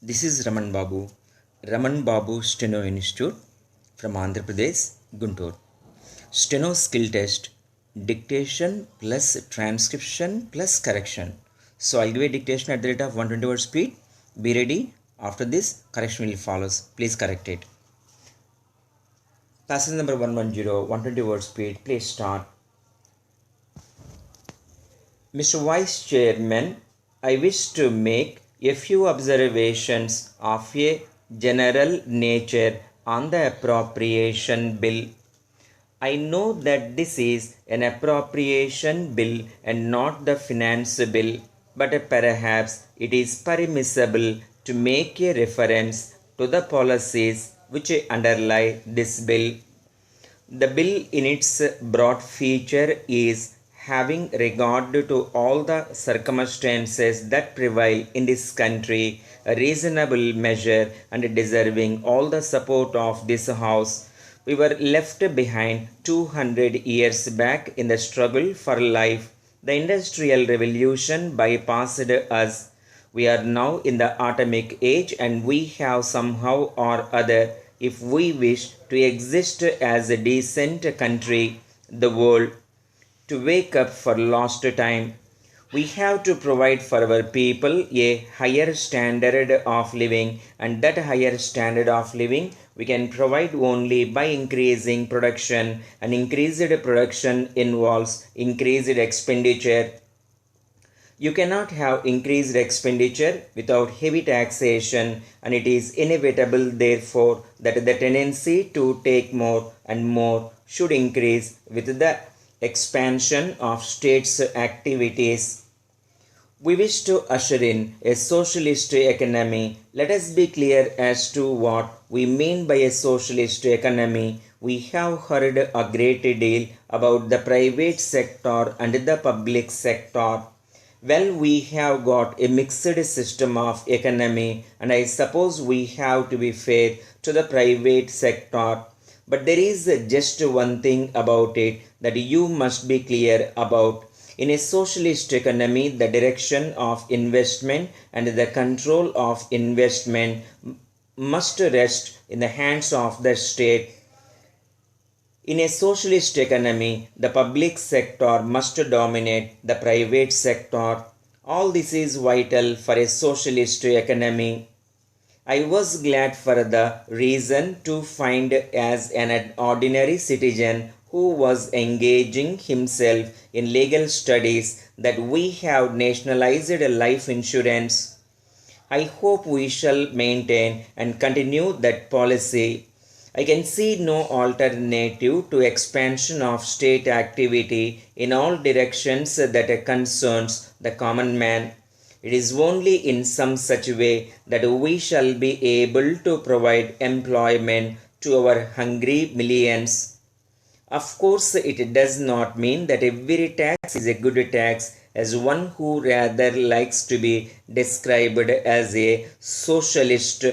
This is Raman Babu, Raman Babu Steno Institute from Andhra Pradesh, Guntur. Steno skill test, dictation plus transcription plus correction. So I'll give a dictation at the rate of 120 word speed. Be ready. After this, correction will follow. Please correct it. Passage number 110, 120 word speed. Please start. Mr. Vice Chairman, I wish to make a few observations of a general nature on the appropriation bill. I know that this is an appropriation bill and not the finance bill, but perhaps it is permissible to make a reference to the policies which underlie this bill. The bill in its broad feature is having regard to all the circumstances that prevail in this country, a reasonable measure and deserving all the support of this House. We were left behind 200 years back in the struggle for life. The Industrial Revolution bypassed us. We are now in the atomic age and we have somehow or other, if we wish to exist as a decent country, the world, to wake up for lost time. We have to provide for our people a higher standard of living, and that higher standard of living we can provide only by increasing production, and increased production involves increased expenditure. You cannot have increased expenditure without heavy taxation, and it is inevitable, therefore, that the tendency to take more and more should increase with the expansion of states' activities. We wish to usher in a socialist economy. Let us be clear as to what we mean by a socialist economy. We have heard a great deal about the private sector and the public sector. Well, we have got a mixed system of economy, and I suppose we have to be fair to the private sector. But there is just one thing about it that you must be clear about. In a socialist economy, the direction of investment and the control of investment must rest in the hands of the state. In a socialist economy, the public sector must dominate the private sector. All this is vital for a socialist economy. I was glad for the reason to find as an ordinary citizen who was engaging himself in legal studies that we have nationalized life insurance. I hope we shall maintain and continue that policy. I can see no alternative to expansion of state activity in all directions that concerns the common man. It is only in some such way that we shall be able to provide employment to our hungry millions. Of course, it does not mean that every tax is a good tax, as one who rather likes to be described as a socialist.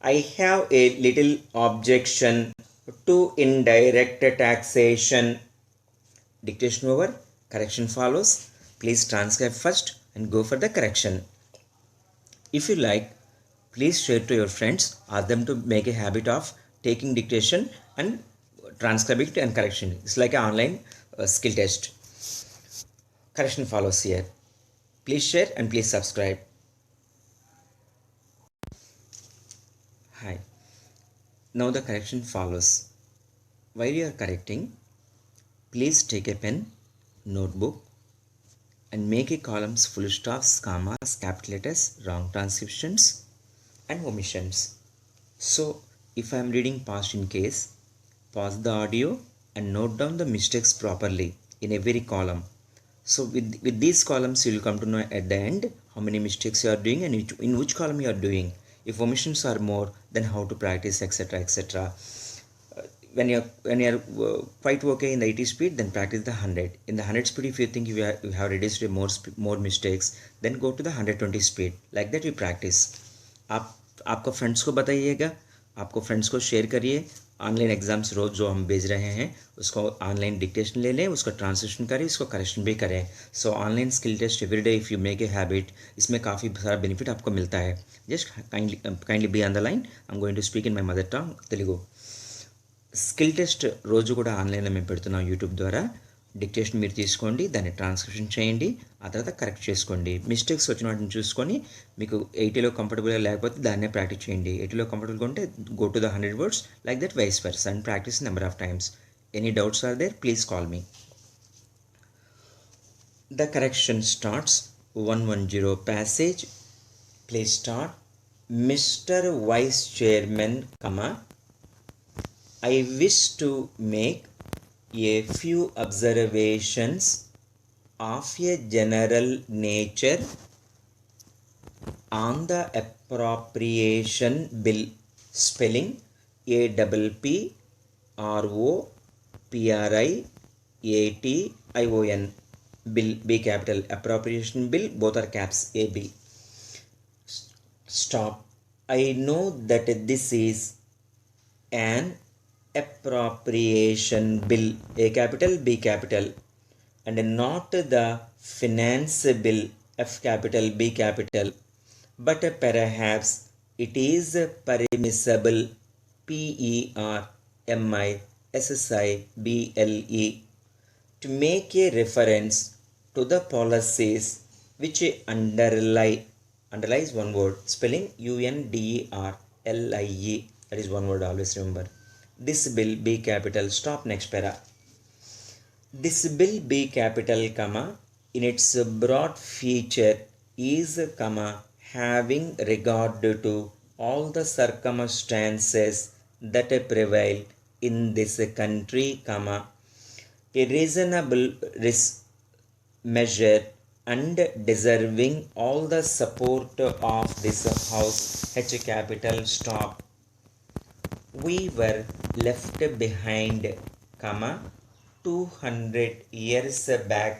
I have a little objection to indirect taxation. Dictation over, correction follows. Please transcribe first and go for the correction. If you like, please share to your friends, ask them to make a habit of taking dictation and transcribing and correction. It's like an online skill test. Correction follows here. Please share and please subscribe. Hi. Now the correction follows. While you are correcting, please take a pen, notebook, and make a columns full stops, commas, capital letters, wrong transcriptions, and omissions. So, if I am reading past in case, pause the audio and note down the mistakes properly in every column. So, with these columns, you will come to know at the end how many mistakes you are doing and in which column you are doing. If omissions are more, then how to practice, etc., etc. When you're quite okay in the 80 speed, then practice the 100. In the 100 speed, if you think you have reduced more mistakes, then go to the 120 speed. Like that you practice. आप आपको friends को बताइएगा, आपको friends को share करिए, online exams रोज़ जो हम भेज रहे हैं उसको ऑनलाइन डिक्टेशन ले लें, उसका ट्रांसलेशन करें, उसको करेक्शन भी करें. So online skill test every day if you make a habit, इसमें काफ़ी सारा बेनिफिट आपको मिलता है. Just kindly be on the line. I am going to speak in my mother tongue Telugu. Skill test రోజు కూడా ఆన్లైన్లో మేము పెడుతున్నాం యూట్యూబ్ ద్వారా. డిక్టేషన్ మీరు తీసుకోండి, దాన్ని ట్రాన్స్క్రిప్షన్ చేయండి, ఆ తర్వాత కరెక్ట్ చేసుకోండి. మిస్టేక్స్ వచ్చిన వాటిని చూసుకొని మీకు 80లో కంఫర్టబుల్గా లేకపోతే దాన్నే ప్రాక్టీస్ చేయండి. 80లో కంఫర్టబుల్గా ఉంటే go to the 100 words like that vice versa and practise number of times. Any doubts are there, please call me. The correction starts 110 passage. Please start. Mr. Vice Chairman, I wish to make a few observations of a general nature on the appropriation bill. Spelling APPROPRIATION. Bill, B capital. Appropriation bill, both are caps, AB. Stop. I know that this is an appropriation bill, A capital, B capital, and not the finance bill, F capital, B capital, but perhaps it is permissible, PERMISSIBLE, to make a reference to the policies which underlies one word, spelling UNDERLIE, that is one word, always remember. This bill, B capital. Stop, next para. This bill, B capital, in its broad feature is, having regard to all the circumstances that prevail in this country, a reasonable measure and deserving all the support of this house, H capital. Stop. We were left behind, 200 years back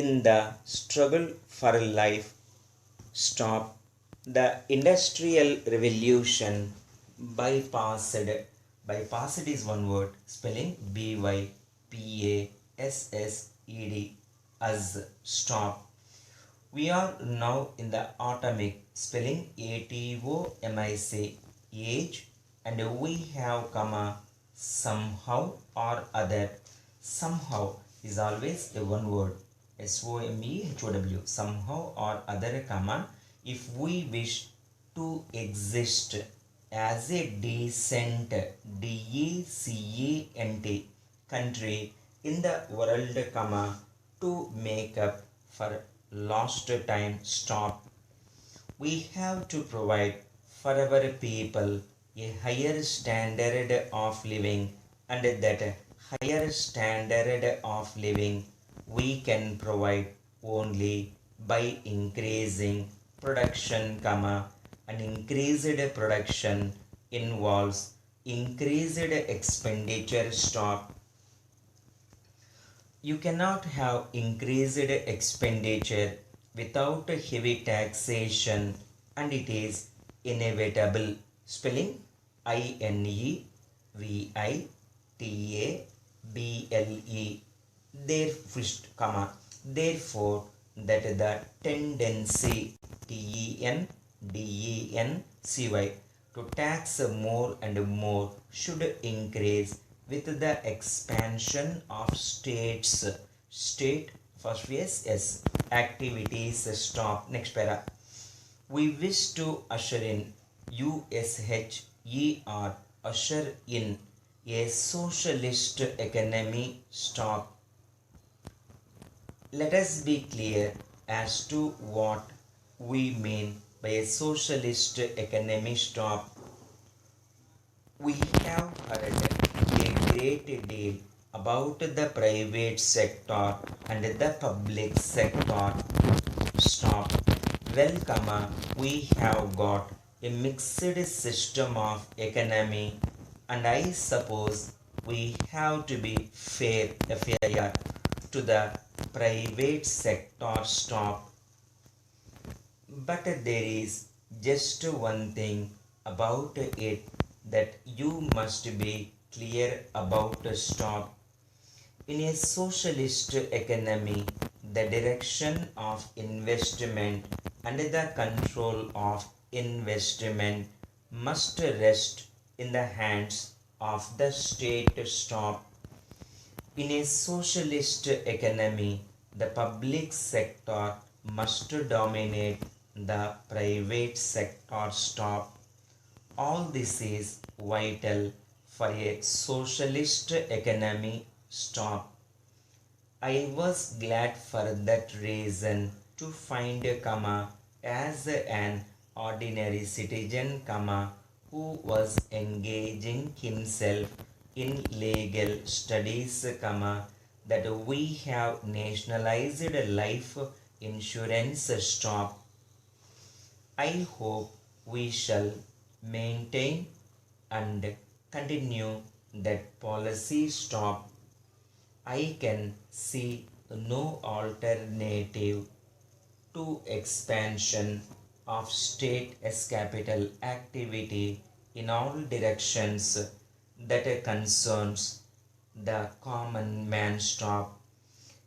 in the struggle for life. Stop. The Industrial Revolution bypassed is one word, spelling BYPASSED, as. Stop. We are now in the atomic, spelling ATOMIC, age, and we have, somehow or other. Somehow is always a one word, SOMEHOW, somehow or other, if we wish to exist as a decent, DECENT, country in the world, to make up for lost time. Stop. We have to provide for our people a higher standard of living, and that higher standard of living we can provide only by increasing production, and increased production involves increased expenditure. Stop. You cannot have increased expenditure without heavy taxation, and it is inevitable, spelling INEVITABLE. Therefore, that the tendency, TENDENCY, to tax more and more should increase with the expansion of state first phase S activities. Stop. Next para. We wish to usher in, USHER, usher in a socialist economy. Stop. Let us be clear as to what we mean by a socialist economy. Stop. We have heard a great deal about the private sector and the public sector. Stop. Well, we have got a mixed system of economy, and I suppose we have to be fair, FAIR, to the private sector. Stop. But there is just one thing about it that you must be clear about a stop. In a socialist economy, the direction of investment and the control of investment must rest in the hands of the state. Stop. In a socialist economy, the public sector must dominate the private sector. Stop. All this is vital for a socialist economy. Stop. I was glad for that reason to find, as an ordinary citizen, who was engaging himself in legal studies, that we have nationalized life insurance. Stop. I hope we shall maintain and continue that policy. Stop. I can see no alternative to expansion of state as capital activity in all directions that concerns the common man. Stop.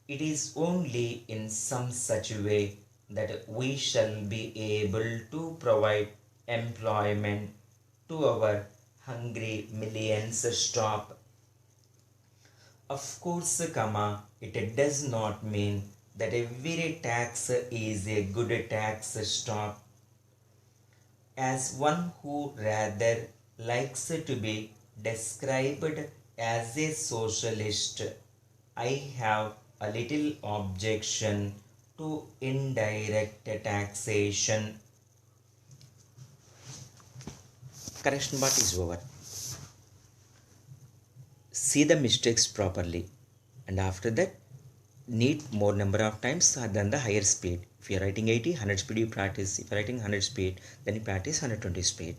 It is only in some such way that we shall be able to provide employment to our hungry millions. Stop. Of course, it does not mean that every tax is a good tax. Stop. As one who rather likes to be described as a socialist, I have a little objection to indirect taxation. Correction part is over. See the mistakes properly, and after that need more number of times than the higher speed. If you are writing 80, 100 speed you practice. If you are writing 100 speed, then you practice 120 speed.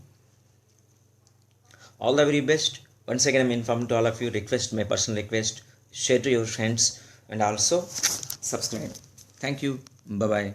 All the very best. Once again, I'm informed to all of you, request, my personal request, share to your friends and also subscribe. Thank you. Bye bye.